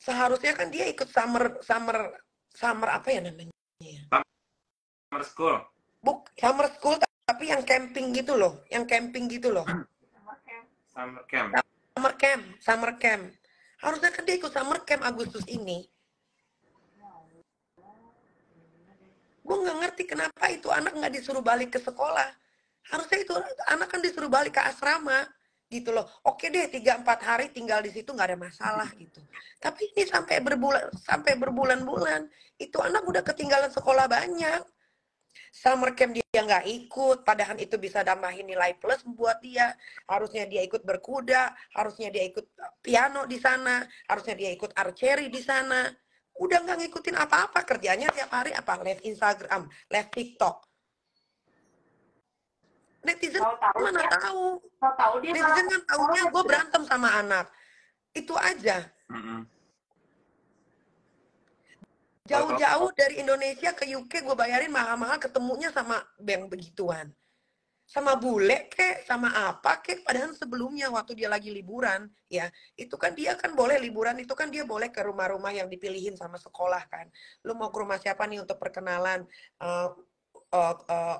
Seharusnya kan dia ikut summer apa ya namanya? Summer school. Summer school tapi yang camping gitu loh, Summer camp. Summer camp. Harusnya kan dia ikut summer camp Agustus ini. Gue nggak ngerti kenapa itu anak nggak disuruh balik ke sekolah. Harusnya itu anak kan disuruh balik ke asrama gitu loh. Oke deh 3-4 hari tinggal di situ nggak ada masalah gitu. Tapi ini sampai berbulan-bulan itu anak udah ketinggalan sekolah banyak. Summer camp dia nggak ikut, padahal itu bisa tambahin nilai plus buat dia. Harusnya dia ikut berkuda, harusnya dia ikut piano di sana, harusnya dia ikut archery di sana. Udah nggak ngikutin apa-apa, kerjanya tiap hari apa? Live Instagram, live TikTok. Netizen mana tahu? Netizen kan tahunya gue berantem sama anak. Itu aja. Jauh-jauh dari Indonesia ke UK gue bayarin mahal-mahal ketemunya sama yang begituan. Sama bule kek, sama apa kek, padahal sebelumnya waktu dia lagi liburan, ya, itu kan dia kan boleh liburan, itu kan dia boleh ke rumah-rumah yang dipilihin sama sekolah kan. Lu mau ke rumah siapa nih untuk perkenalan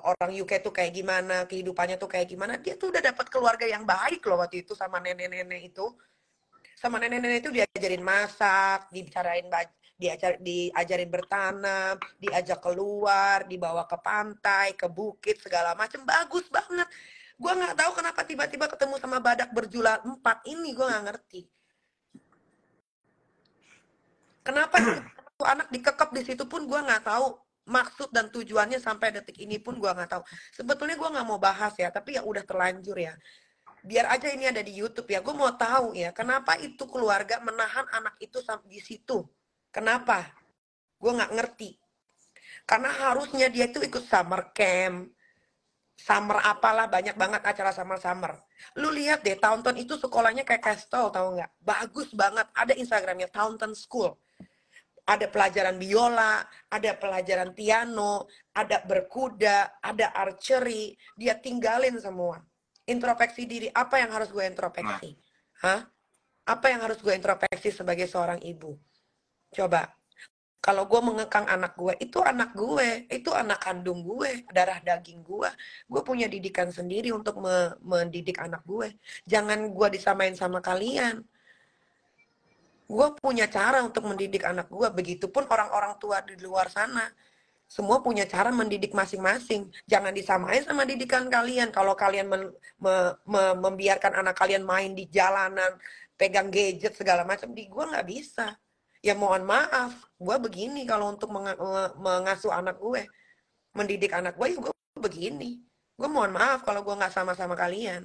orang UK tuh kayak gimana, kehidupannya tuh kayak gimana, dia tuh udah dapat keluarga yang baik loh waktu itu sama nenek-nenek itu. Sama nenek-nenek itu diajarin masak, diajarin bertanam, diajak keluar, dibawa ke pantai, ke bukit, segala macam. Bagus banget. Gue nggak tahu kenapa tiba-tiba ketemu sama badak berjula 4 ini, gue nggak ngerti. Kenapa itu anak dikekep di situ pun gue nggak tahu maksud dan tujuannya sampai detik ini pun gue nggak tahu. Sebetulnya gue nggak mau bahas ya, tapi ya udah terlanjur ya. Biar aja ini ada di YouTube ya. Gue mau tahu ya, kenapa itu keluarga menahan anak itu di situ? Kenapa? Gue nggak ngerti. Karena harusnya dia itu ikut summer camp, summer apalah, banyak banget acara summer. Lu lihat deh, Taunton itu sekolahnya kayak Castle, tahu nggak? Bagus banget. Ada Instagramnya Taunton School. Ada pelajaran biola, ada pelajaran piano, ada berkuda, ada archery. Dia tinggalin semua. Introspeksi diri, apa yang harus gue introspeksi? Hah? Apa yang harus gue introspeksi sebagai seorang ibu? Coba, kalau gue mengekang anak gue, itu anak kandung gue, darah daging gue. Gue punya didikan sendiri untuk mendidik anak gue. Jangan gue disamain sama kalian. Gue punya cara untuk mendidik anak gue. Begitupun orang-orang tua di luar sana. Semua punya cara mendidik masing-masing. Jangan disamain sama didikan kalian. Kalau kalian membiarkan anak kalian main di jalanan, pegang gadget segala macam, di gue nggak bisa. Ya mohon maaf, gue begini kalau untuk mengasuh anak gue, mendidik anak gue, ya gue begini. Gue mohon maaf kalau gue nggak sama-sama kalian.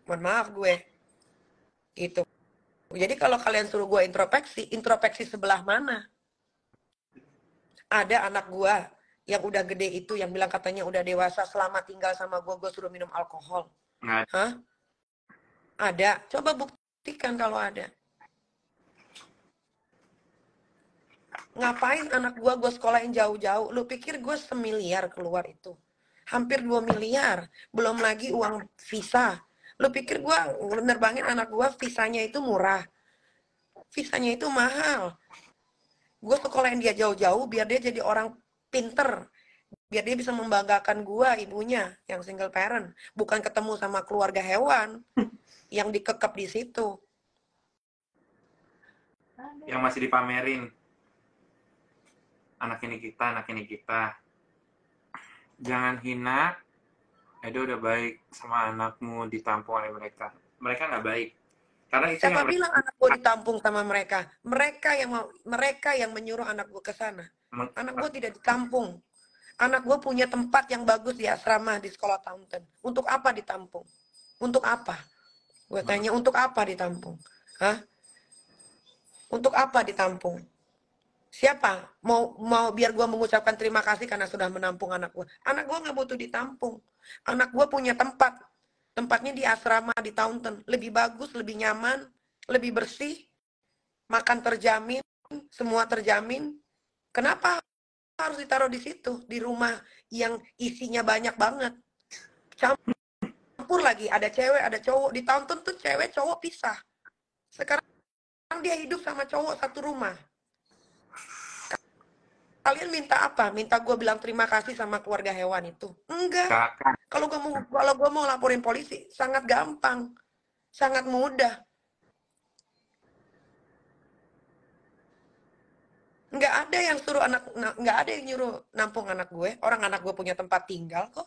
Mohon maaf gue. Gitu. Jadi kalau kalian suruh gue introspeksi sebelah mana? Ada anak gua yang udah gede itu yang bilang katanya udah dewasa, selama tinggal sama gua suruh minum alkohol. Hah? Ada. Coba buktikan kalau ada. Ngapain anak gua sekolahin jauh-jauh? Lu pikir gua semiliar keluar itu? Hampir 2 miliar. Belum lagi uang visa. Lu pikir gua nerbangin anak gua visanya itu murah? Visanya itu mahal. Gue sekolahin dia jauh-jauh biar dia jadi orang pinter, biar dia bisa membanggakan gue, ibunya yang single parent, bukan ketemu sama keluarga hewan yang dikekep di situ, yang masih dipamerin, anak ini kita. Jangan hina. Edo udah baik sama anakmu, ditampung oleh mereka nggak baik. Karena itu siapa bilang anak gue ditampung sama mereka? Mereka yang menyuruh anak gue ke sana. Anak gue tidak ditampung. Anak gue punya tempat yang bagus di asrama di sekolah Taunton. Untuk apa ditampung? Untuk apa? Gue tanya, untuk apa ditampung? Hah? Untuk apa ditampung? Siapa? Mau biar gue mengucapkan terima kasih karena sudah menampung anak gue. Anak gue nggak butuh ditampung. Anak gue punya tempat. Tempatnya di asrama di Taunton. Lebih bagus, lebih nyaman, lebih bersih. Makan terjamin, semua terjamin. Kenapa harus ditaruh di situ? Di rumah yang isinya banyak banget. Campur lagi, ada cewek, ada cowok. Di Taunton tuh cewek, cowok pisah. Sekarang Sekarang dia hidup sama cowok satu rumah. Kalian minta apa? Minta gue bilang terima kasih sama keluarga hewan itu? Enggak. Kakak, Kalau gue mau laporin polisi, sangat gampang, sangat mudah. Nggak ada yang suruh nggak ada yang nyuruh nampung anak gue. Orang anak gue punya tempat tinggal kok.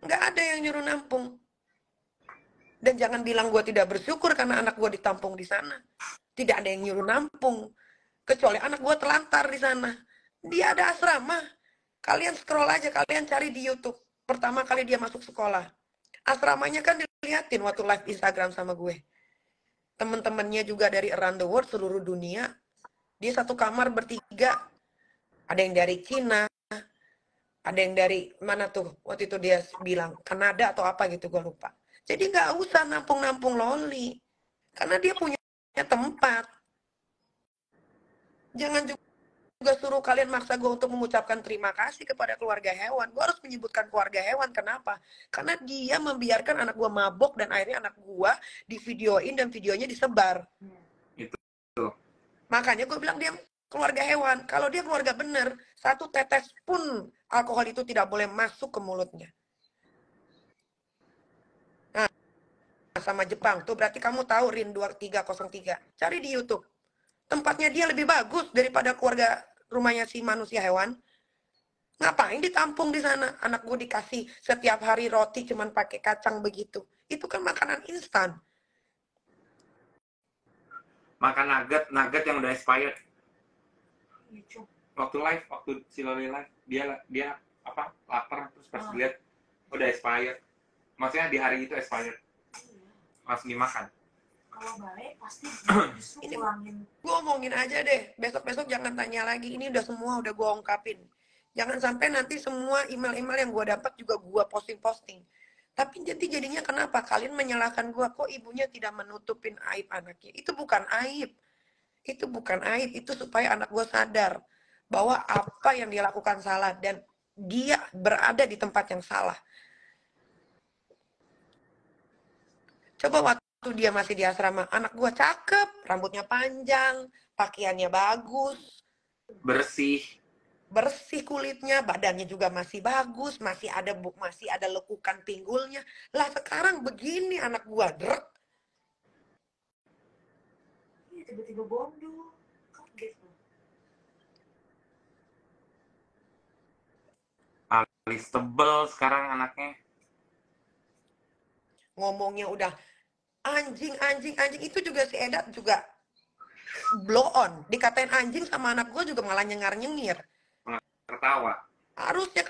Nggak ada yang nyuruh nampung. Dan jangan bilang gue tidak bersyukur karena anak gue ditampung di sana. Tidak ada yang nyuruh nampung. Kecuali anak gue telantar di sana. Dia ada asrama. Kalian scroll aja, kalian cari di YouTube. Pertama kali dia masuk sekolah. Asramanya kan diliatin waktu live Instagram sama gue. Temen-temennya juga dari around the world, seluruh dunia. Dia satu kamar bertiga. Ada yang dari Cina. Ada yang dari mana tuh? Waktu itu dia bilang Kanada atau apa gitu, gue lupa. Jadi nggak usah nampung-nampung loli. Karena dia punya tempat. Jangan juga suruh kalian maksa gue untuk mengucapkan terima kasih kepada keluarga hewan. Gue harus menyebutkan keluarga hewan. Kenapa? Karena dia membiarkan anak gue mabok dan akhirnya anak gue divideoin dan videonya disebar. itu. Makanya gue bilang dia keluarga hewan. Kalau dia keluarga bener, satu tetes pun alkohol itu tidak boleh masuk ke mulutnya. Nah, sama Jepang tuh berarti kamu tahu RIN 2303. Cari di YouTube. Tempatnya dia lebih bagus daripada keluarga rumahnya si manusia hewan. Ngapain ditampung di sana? Anak gue dikasih setiap hari roti cuman pakai kacang begitu. Itu kan makanan instan. Makan nugget yang udah expired. Waktu si Loli live, dia apa lapar terus pas lihat udah expired. Maksudnya di hari itu expired. Langsung dimakan. Kalau balik pasti justru Ini ngulangin. gue omongin aja deh. Besok-besok jangan tanya lagi. Ini udah semua udah gue ungkapin. Jangan sampai nanti semua email-email yang gue dapat juga gue posting-posting. Tapi jadinya kenapa kalian menyalahkan gue? Kok ibunya tidak menutupin aib anaknya? Itu bukan aib. Itu bukan aib. Itu supaya anak gue sadar bahwa apa yang dia lakukan salah dan dia berada di tempat yang salah. Coba waktu dia masih di asrama, anak gue cakep, rambutnya panjang, pakaiannya bagus, bersih kulitnya, badannya juga masih bagus, masih ada lekukan pinggulnya. Lah sekarang begini anak gue, drek. Iya, tiba-tiba bondol. Kaget loh. Alis tebel sekarang anaknya. Ngomongnya udah anjing itu juga si Edat juga blow on. Dikatain anjing sama anak gue juga malah nyengar-nyengir. Tertawa. Harusnya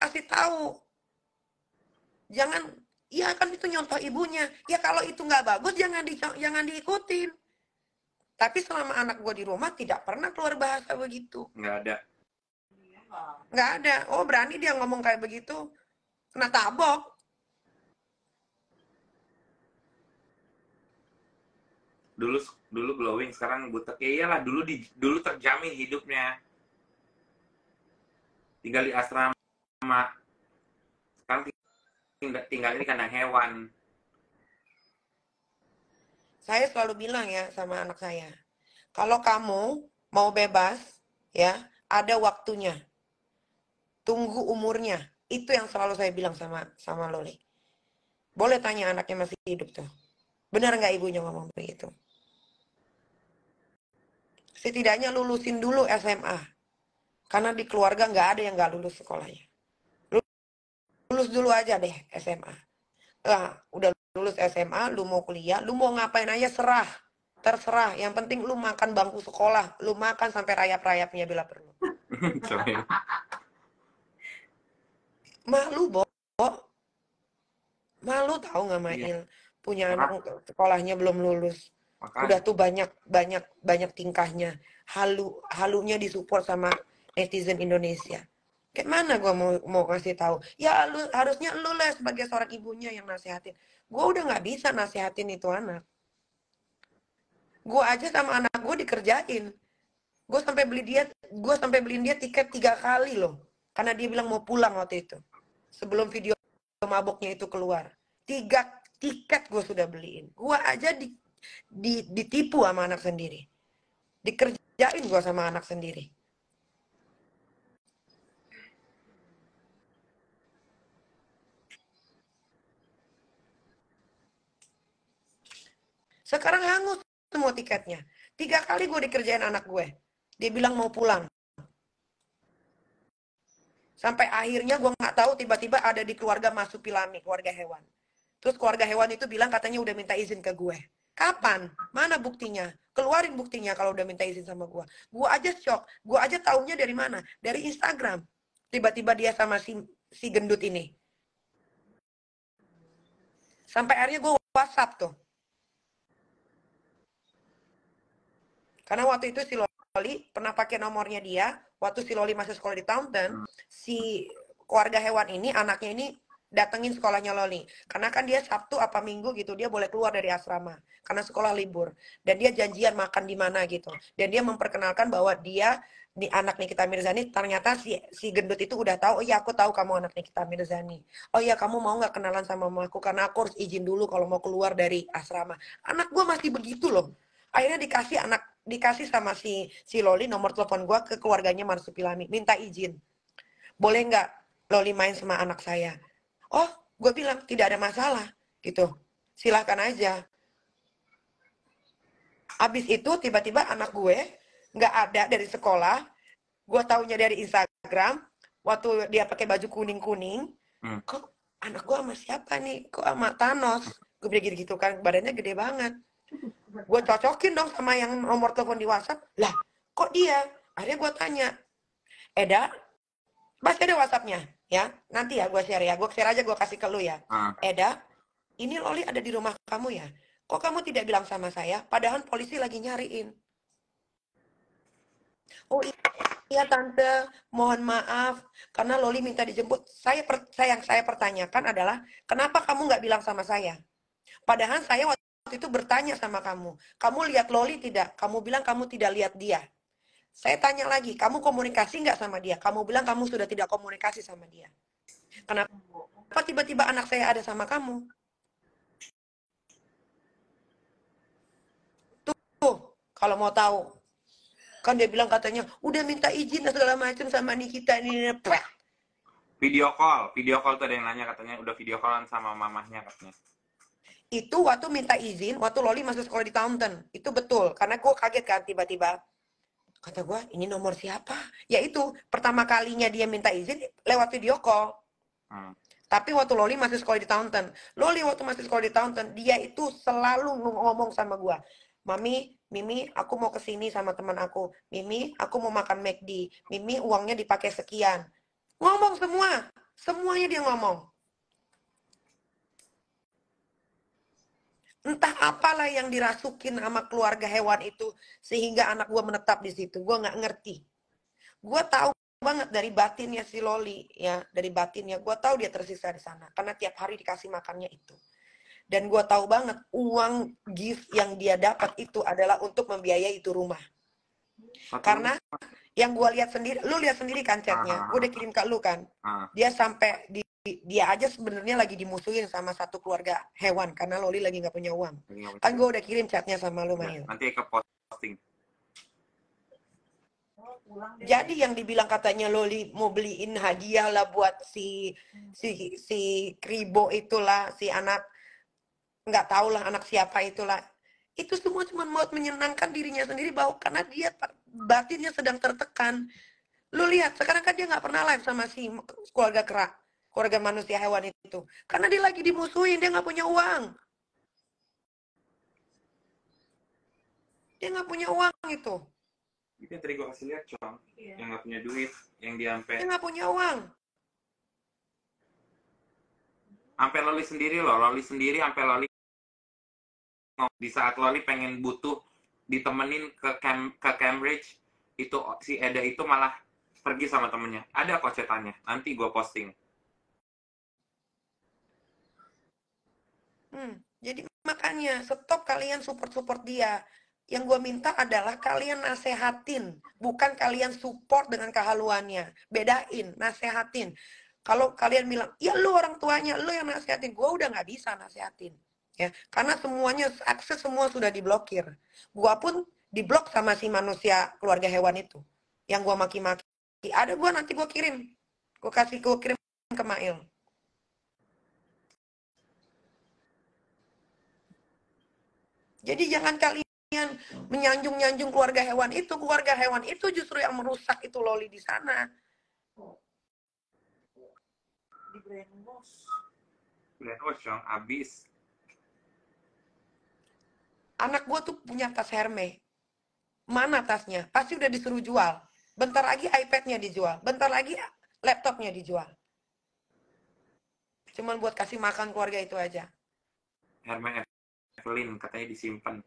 kasih tahu. Jangan, ya kan itu nyontoh ibunya. Ya kalau itu nggak bagus jangan diikutin. Tapi selama anak gue di rumah tidak pernah keluar bahasa begitu. Nggak ada. Nggak ada. Oh berani dia ngomong kayak begitu. Kena tabok. Dulu glowing, sekarang butek. Ya iyalah, dulu terjamin hidupnya. Tinggal di asrama. Sekarang tinggal ini kandang hewan. Saya selalu bilang ya sama anak saya. Kalau kamu mau bebas, ya ada waktunya. Tunggu umurnya. Itu yang selalu saya bilang sama Loli. Boleh tanya anaknya masih hidup tuh. Benar nggak ibunya ngomong begitu? Setidaknya lulusin dulu SMA. Karena di keluarga nggak ada yang nggak lulus sekolahnya. Lulus dulu aja deh SMA. Udah lulus SMA, lu mau kuliah, lu mau ngapain aja serah. Terserah. Yang penting lu makan bangku sekolah. Lu makan sampai rayap-rayapnya bila perlu. Malu, Bo. Malu tahu nggak Mail? Iya. Punya anak sekolahnya belum lulus. Makanya. Udah tuh banyak tingkahnya. Halunya disupport sama netizen Indonesia. Kayak mana gue mau kasih tahu? Ya harusnya lu lah sebagai seorang ibunya yang nasehatin. Gue udah nggak bisa nasehatin itu anak. Gue aja sama anak gue dikerjain. Gue sampai beliin dia tiket 3 kali loh. Karena dia bilang mau pulang waktu itu. Sebelum video maboknya itu keluar. Tiket gue sudah beliin. Gue aja ditipu sama anak sendiri. Dikerjain gue sama anak sendiri. Sekarang hangus semua tiketnya. 3 kali gue dikerjain anak gue. Dia bilang mau pulang. Sampai akhirnya gue nggak tahu tiba-tiba ada di keluarga Masupilami, keluarga hewan. Terus keluarga hewan itu bilang katanya udah minta izin ke gue. Kapan? Mana buktinya? Keluarin buktinya kalau udah minta izin sama gue. Gue aja shock. Gue aja taunya dari mana? Dari Instagram. Tiba-tiba dia sama si gendut ini. Sampai akhirnya gue WhatsApp tuh. Karena waktu itu si Loli pernah pakai nomornya dia. Waktu si Loli masih sekolah di Taunton, si keluarga hewan ini, anaknya ini datengin sekolahnya Loli. Karena kan dia Sabtu apa Minggu gitu, dia boleh keluar dari asrama. Karena sekolah libur. Dan dia janjian makan di mana gitu. Dan dia memperkenalkan bahwa dia, di anak Nikita Mirzani, ternyata si gendut itu udah tahu, oh iya aku tahu kamu anak Nikita Mirzani. Oh iya kamu mau nggak kenalan sama mamaku, karena aku harus izin dulu kalau mau keluar dari asrama. Anak gue masih begitu loh. Akhirnya dikasih sama si Loli nomor telepon gue ke keluarganya Marsupilami, minta izin. Boleh nggak Loli main sama anak saya? Oh, gue bilang tidak ada masalah gitu. Silahkan aja. Abis itu tiba-tiba anak gue nggak ada dari sekolah. Gue taunya dari Instagram. Waktu dia pakai baju kuning-kuning. Kok anak gue sama siapa nih? Kok sama Thanos? Gue bilang gitu kan, badannya gede banget. Gue cocokin dong sama yang nomor telepon di WhatsApp. Lah, kok dia? Akhirnya gue tanya, Eda, masih ada WhatsAppnya ya? Nanti ya gue share ya. Gue share aja, gue kasih ke lu ya. Eda, ini Loli ada di rumah kamu ya? Kok kamu tidak bilang sama saya? Padahal polisi lagi nyariin. Oh iya tante, mohon maaf karena Loli minta dijemput. Yang saya pertanyakan adalah kenapa kamu nggak bilang sama saya? Padahal saya waktu itu bertanya sama kamu. Kamu lihat Loli tidak? Kamu bilang kamu tidak lihat dia. Saya tanya lagi, kamu komunikasi nggak sama dia? Kamu bilang kamu sudah tidak komunikasi sama dia. Kenapa tiba-tiba anak saya ada sama kamu? Tuh, kalau mau tahu. Kan dia bilang katanya, udah minta izin dan segala macam sama Nikita ini. Video call tuh ada yang nanya katanya udah video callan sama mamahnya katanya. Itu waktu minta izin, waktu Loli masuk sekolah di Taunton. Itu betul, karena gue kaget kan tiba-tiba. Kata gue, ini nomor siapa? Ya itu, pertama kalinya dia minta izin lewat video call. Tapi waktu Loli masih sekolah di Taunton. Loli waktu masih sekolah di Taunton, dia itu selalu ngomong sama gue. Mimi, aku mau kesini sama teman aku. Mimi, aku mau makan McD. Mimi, uangnya dipakai sekian. Ngomong semua. Semuanya dia ngomong. Entah apalah yang dirasukin sama keluarga hewan itu sehingga anak gue menetap di situ. Gue nggak ngerti. Gue tahu banget dari batinnya si Loli ya, dari batinnya gue tahu dia tersisa di sana karena tiap hari dikasih makannya itu. Dan gue tahu banget uang gift yang dia dapat itu adalah untuk membiayai itu rumah. Karena yang gue lihat sendiri, lu lihat sendiri kan chatnya, gue udah kirim ke lu kan. Dia sampai dia aja sebenarnya lagi dimusuhin sama satu keluarga hewan karena Loli lagi nggak punya uang. Kan gue udah kirim chatnya sama lu, Mail. Nanti ke posting. Jadi yang dibilang katanya Loli mau beliin hadiah lah buat si Kribo itulah, si anak nggak tahu lah anak siapa itulah. Itu semua cuma mau menyenangkan dirinya sendiri bahwa karena dia batinnya sedang tertekan. Lu lihat sekarang kan dia nggak pernah live sama si keluarga manusia hewan itu. Karena dia lagi dimusuhin, dia nggak punya uang. Dia nggak punya uang itu. Itu yang tadi gue kasih lihat, Cong. Yang nggak punya duit, yang dia Dia nggak punya uang. Sampai Loli sendiri sampai Loli di saat Loli pengen butuh ditemenin ke Cambridge, itu si Eda itu malah pergi sama temennya. Ada kok cetannya, nanti gue posting. Jadi makanya stop kalian support dia. Yang gue minta adalah kalian nasehatin, bukan kalian support dengan kehaluannya. Bedain, nasehatin. Kalau kalian bilang, ya lu orang tuanya, lu yang nasehatin. Gue udah nggak bisa nasehatin. ya, karena semuanya akses semua sudah diblokir. Gua pun diblok sama si manusia keluarga hewan itu yang gua maki-maki. Ada, gua nanti gua kirim, gua kirim ke Mail. Jadi jangan kalian menyanjung-nyanjung keluarga hewan itu justru yang merusak itu Loli di sana. Di brainwash. Brainwash dong, abis. Anak gua tuh punya tas Hermes. Mana tasnya? Pasti udah disuruh jual. Bentar lagi iPad-nya dijual. Bentar lagi laptopnya dijual. Cuman buat kasih makan keluarga itu aja. Hermes Evelyn katanya disimpan.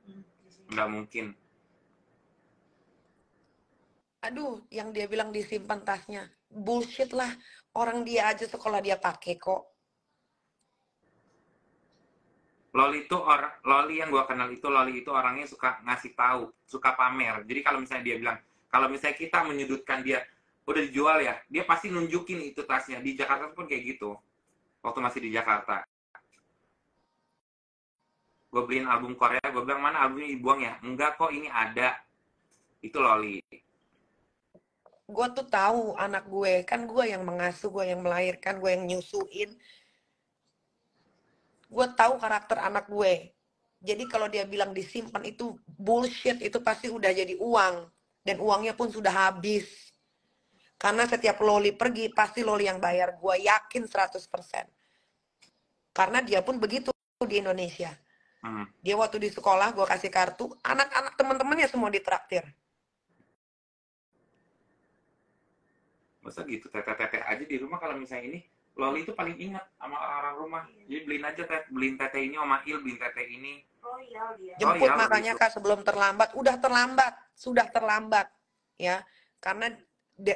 Di sini. Nggak mungkin. Aduh, yang dia bilang disimpan tasnya. Bullshit lah. Orang dia aja sekolah dia pakai kok. Loli yang gua kenal itu, Loli itu orangnya suka ngasih tahu, suka pamer. Jadi kalau misalnya dia bilang, kalau misalnya kita menyudutkan dia, udah dijual ya, dia pasti nunjukin itu tasnya. Di Jakarta pun kayak gitu. Waktu masih di Jakarta. Gue beliin album Korea, gue bilang, mana albumnya dibuang ya? Enggak kok, ini ada. Itu Loli. Gue tuh tahu anak gue. Kan gue yang mengasuh, gue yang melahirkan, gue yang nyusuin. Gue tahu karakter anak gue. Jadi kalau dia bilang disimpan itu bullshit, itu pasti udah jadi uang. Dan uangnya pun sudah habis. Karena setiap Loli pergi, pasti Loli yang bayar. Gue yakin 100%. Karena dia pun begitu di Indonesia. Dia waktu di sekolah, gue kasih kartu, anak-anak teman-temannya semua ditraktir. Masa gitu, tete-tete aja di rumah kalau misalnya ini, Loli itu paling ingat sama orang rumah. Jadi beliin aja, beliin tete ini, Oma Il, beliin tete ini. Royal dia. Jemput iya, makanya begitu. Kak sebelum terlambat. Sudah terlambat. Ya, karena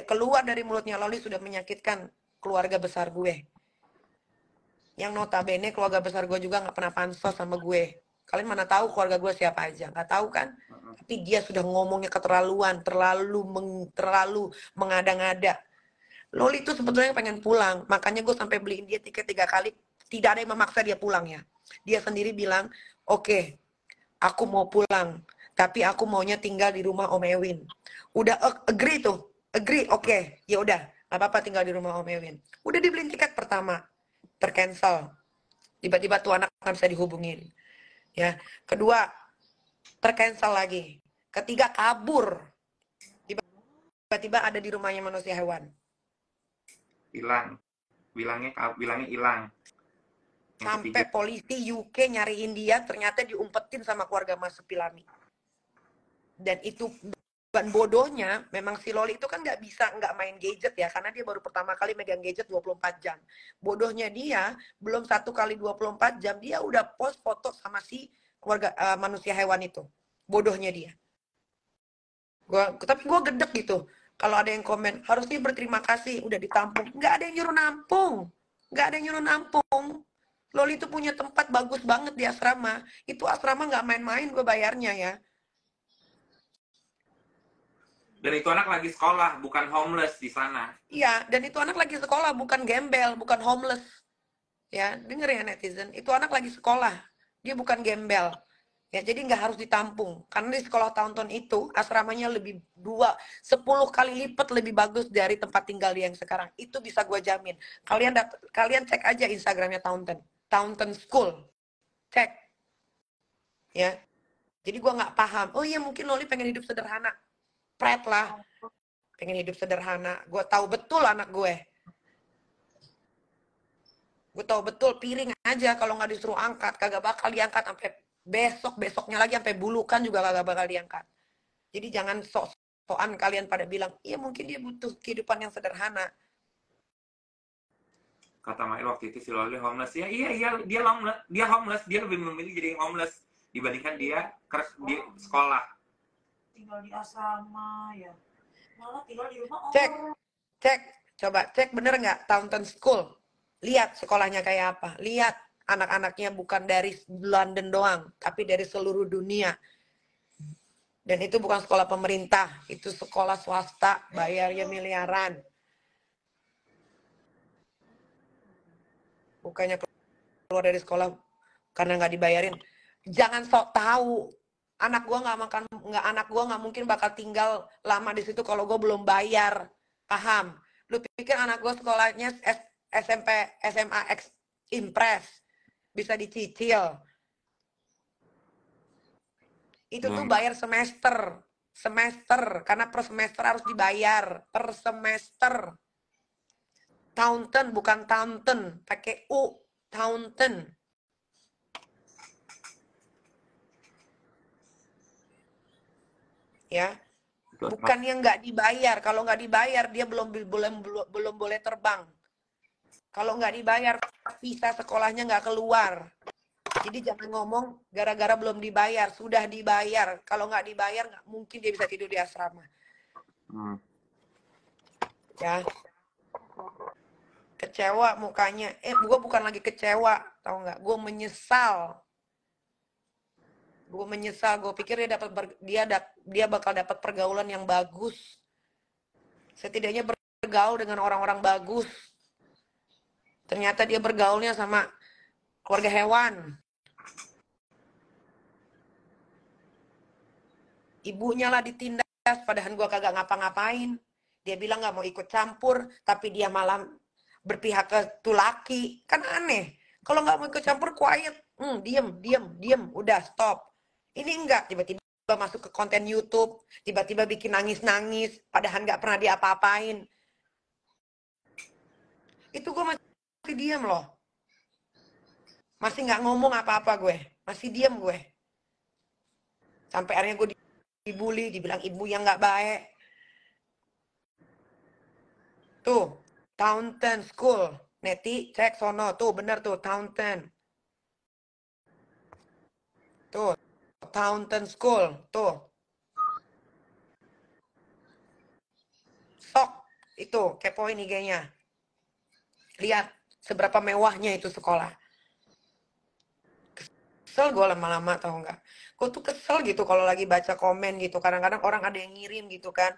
keluar dari mulutnya Loli sudah menyakitkan keluarga besar gue. Yang notabene keluarga besar gue juga nggak pernah pansos sama gue. Kalian mana tahu keluarga gue siapa aja? Nggak tahu kan? Tapi dia sudah ngomongnya keterlaluan, terlalu mengada-ngada. Loli itu sebetulnya pengen pulang, makanya gue sampai beliin dia tiket 3 kali. Tidak ada yang memaksa dia pulang ya. Dia sendiri bilang, oke, aku mau pulang, tapi aku maunya tinggal di rumah Om Ewin. Udah agree tuh, oke, ya udah, nggak apa-apa tinggal di rumah Om Ewin. Udah dibeliin tiket pertama, tercancel. Tiba-tiba tuh anak nggak bisa dihubungin. Ya, kedua tercancel lagi. Ketiga kabur. Tiba-tiba ada di rumahnya manusia hewan. Hilang. Bilangnya hilang. Sampai polisi UK nyariin dia, ternyata diumpetin sama keluarga Mas Sepilami. Dan itu dan bodohnya, memang si Loli itu kan nggak main gadget ya, karena dia baru pertama kali megang gadget 24 jam. Bodohnya dia, belum 1 kali 24 jam, dia udah post foto sama si keluarga manusia hewan itu. Bodohnya dia. Tapi gue gedek gitu. Kalau ada yang komen, harusnya berterima kasih, udah ditampung. Nggak ada yang nyuruh nampung. Loli itu punya tempat bagus banget di asrama. Itu asrama nggak main-main gue bayarnya ya. Dan itu anak lagi sekolah, bukan homeless di sana. Iya, dan itu anak lagi sekolah, bukan gembel, bukan homeless. Ya, denger ya netizen, itu anak lagi sekolah. Dia bukan gembel. Ya, jadi nggak harus ditampung. Karena di sekolah Taunton itu asramanya lebih 10 kali lipat lebih bagus dari tempat tinggal dia yang sekarang. Itu bisa gue jamin. Kalian cek aja Instagramnya Taunton School. Cek. Ya. Jadi gue nggak paham. Oh iya mungkin Loli pengen hidup sederhana. Pret lah. Pengen hidup sederhana. Gue tahu betul anak gue. Gue tahu betul piring aja kalau nggak disuruh angkat. Kagak bakal diangkat sampai besoknya lagi sampai bulukan juga kagak bakal diangkat. Jadi jangan sok-sokan kalian pada bilang, iya mungkin dia butuh kehidupan yang sederhana. Kata Mail waktu itu si Loli homeless. Ya iya dia homeless. Dia lebih memilih jadi homeless dibandingkan dia di sekolah. Tinggal di asrama ya. Malah tinggal di rumah Coba cek bener nggak Taunton School. Lihat sekolahnya kayak apa. Lihat anak-anaknya bukan dari London doang, tapi dari seluruh dunia. Dan itu bukan sekolah pemerintah, itu sekolah swasta, bayarnya miliaran. Bukannya keluar dari sekolah karena nggak dibayarin. Jangan sok tahu. Anak gua anak gua nggak mungkin bakal tinggal lama di situ kalau gua belum bayar. Paham? Lu pikir anak gua sekolahnya SMP, SMA Impres bisa dicicil? Itu tuh bayar semester karena per semester harus dibayar per semester. Taunton bukan Taunton, pakai U, Taunton. Ya, bukan yang nggak dibayar. Kalau nggak dibayar dia belum boleh terbang. Kalau nggak dibayar visa sekolahnya nggak keluar. Jadi jangan ngomong gara-gara belum dibayar, sudah dibayar. Kalau nggak dibayar nggak mungkin dia bisa tidur di asrama. Ya, kecewa mukanya. Gue bukan lagi kecewa, tau nggak? Gue menyesal. Gue pikir dia bakal dapat pergaulan yang bagus. Setidaknya bergaul dengan orang-orang bagus. Ternyata dia bergaulnya sama keluarga hewan. Ibunya lah ditindas, padahal gue kagak ngapa-ngapain. Dia bilang nggak mau ikut campur, tapi dia malah berpihak ke tuh laki. Kan aneh. Kalau nggak mau ikut campur, quiet. Diem. Udah, stop. Ini enggak, tiba-tiba masuk ke konten YouTube, tiba-tiba bikin nangis-nangis, padahal nggak pernah diapa-apain. Itu gue masih diem loh. Masih nggak ngomong apa-apa gue. Masih diem gue. Sampai akhirnya gue dibully, dibilang ibu yang nggak baik. Tuh, Taunton School. Neti, cek sono. Tuh, bener tuh, Taunton. Tuh, Taunton School. Tuh. Sok. Itu, kepoin IG-nya. Lihat seberapa mewahnya itu sekolah. Kesel gue lama-lama, tau nggak? Gue tuh kesel gitu kalau lagi baca komen gitu. Kadang-kadang orang ada yang ngirim gitu kan.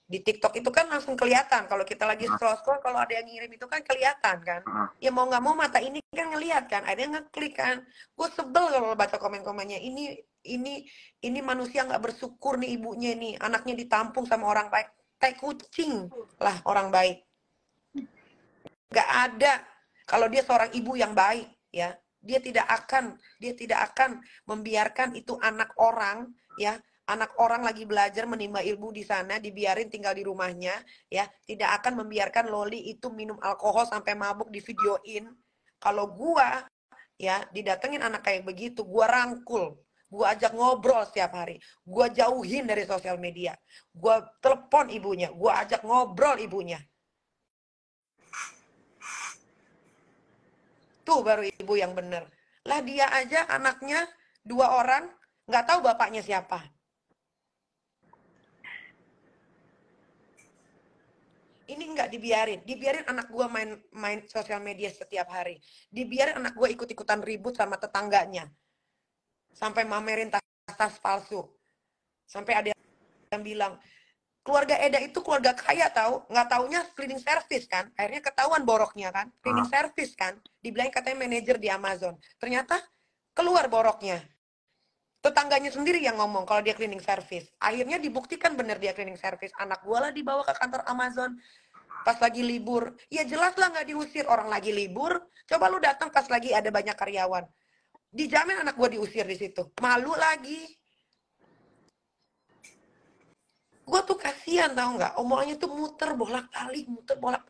Di TikTok itu kan langsung kelihatan. Kalau kita lagi scroll-scroll, kalau ada yang ngirim itu kan kelihatan kan. Ya mau nggak mau mata ini kan ngelihat kan. Ada yang ngeklik kan. Gue sebel kalau baca komen-komennya. Ini manusia nggak bersyukur nih ibunya nih. Anaknya ditampung sama orang baik. Kayak kucing lah orang baik. Nggak ada. Kalau dia seorang ibu yang baik ya. Dia tidak akan membiarkan itu anak orang ya. Anak orang lagi belajar menimba ilmu di sana, dibiarin tinggal di rumahnya, ya, tidak akan membiarkan Loli itu minum alkohol sampai mabuk di videoin. Kalau gua, ya, didatengin anak kayak begitu, gua rangkul, gua ajak ngobrol setiap hari, gua jauhin dari sosial media, gua telepon ibunya, gua ajak ngobrol ibunya. Tuh baru ibu yang bener. Lah dia aja anaknya 2 orang, nggak tahu bapaknya siapa. Ini nggak dibiarin anak gue main sosial media setiap hari, dibiarin anak gue ikut-ikutan ribut sama tetangganya, sampai mamerin tas palsu, sampai ada yang bilang keluarga Eda itu keluarga kaya tahu, nggak taunya cleaning service kan, akhirnya ketahuan boroknya kan, cleaning service kan, dibilang katanya manajer di Amazon, ternyata keluar boroknya. Tetangganya sendiri yang ngomong kalau dia cleaning service. Akhirnya dibuktikan bener dia cleaning service. Anak gue lah dibawa ke kantor Amazon pas lagi libur. Ya jelas lah nggak diusir, orang lagi libur. Coba lu datang pas lagi ada banyak karyawan. Dijamin anak gue diusir di situ. Malu lagi. Gue tuh kasihan tau nggak. Omongannya tuh muter bolak-balik.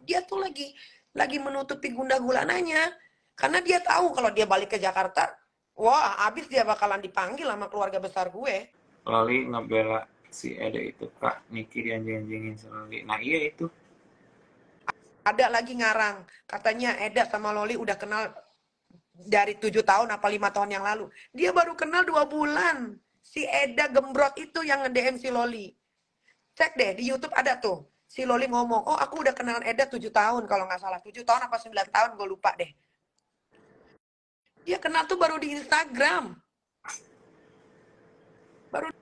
Dia tuh lagi menutupi gundah gulananya. Karena dia tahu kalau dia balik ke Jakarta, wah, abis dia bakalan dipanggil sama keluarga besar gue. Loli ngebela si Eda itu, Kak Niki dianjing-anjingin sama Loli. Nah iya itu. Ada lagi ngarang, katanya Eda sama Loli udah kenal dari 7 tahun apa 5 tahun yang lalu. Dia baru kenal 2 bulan. Si Eda gembrot itu yang nge-DM si Loli. Cek deh, di YouTube ada tuh. Si Loli ngomong, oh aku udah kenal Eda 7 tahun kalau nggak salah. 7 tahun apa 9 tahun, gue lupa deh. Dia kenal tuh baru di Instagram. Baru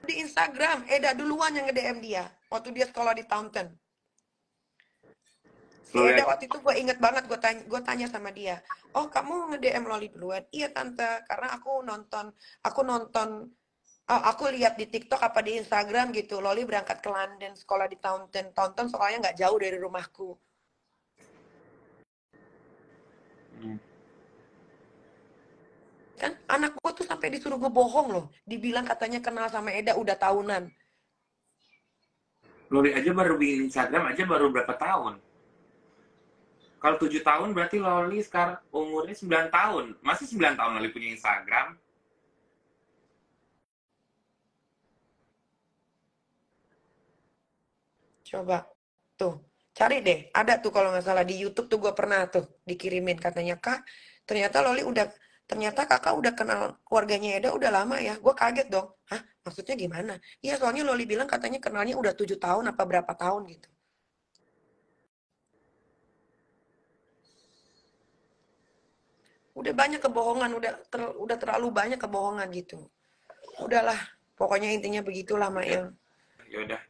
di Instagram. Eda duluan yang nge-DM dia. Waktu dia sekolah di Taunton. Si Loli Eda aja. waktu itu gue inget banget, gue tanya sama dia, oh kamu nge-DM Loli duluan? Iya tante, karena aku nonton, oh, aku lihat di TikTok apa di Instagram gitu, Loli berangkat ke London sekolah di Taunton, Taunton soalnya nggak jauh dari rumahku. Hmm. Kan anak gue tuh sampai disuruh ngebohong loh, dibilang katanya kenal sama Eda udah tahunan. Loli aja baru bikin Instagram aja baru berapa tahun? Kalau 7 tahun berarti Loli sekarang umurnya 9 tahun. Masih 9 tahun Loli punya Instagram? Coba tuh, cari deh, ada tuh kalau nggak salah di YouTube tuh gue pernah tuh dikirimin katanya kak, ternyata Loli udah, ternyata kakak udah kenal keluarganya Eda udah lama ya. Gue kaget dong, hah maksudnya gimana? Iya soalnya Loli bilang katanya kenalnya udah 7 tahun apa berapa tahun gitu. Udah banyak kebohongan, udah terlalu banyak kebohongan gitu. Udahlah, pokoknya intinya begitulah Mak Ya, yang ya udah.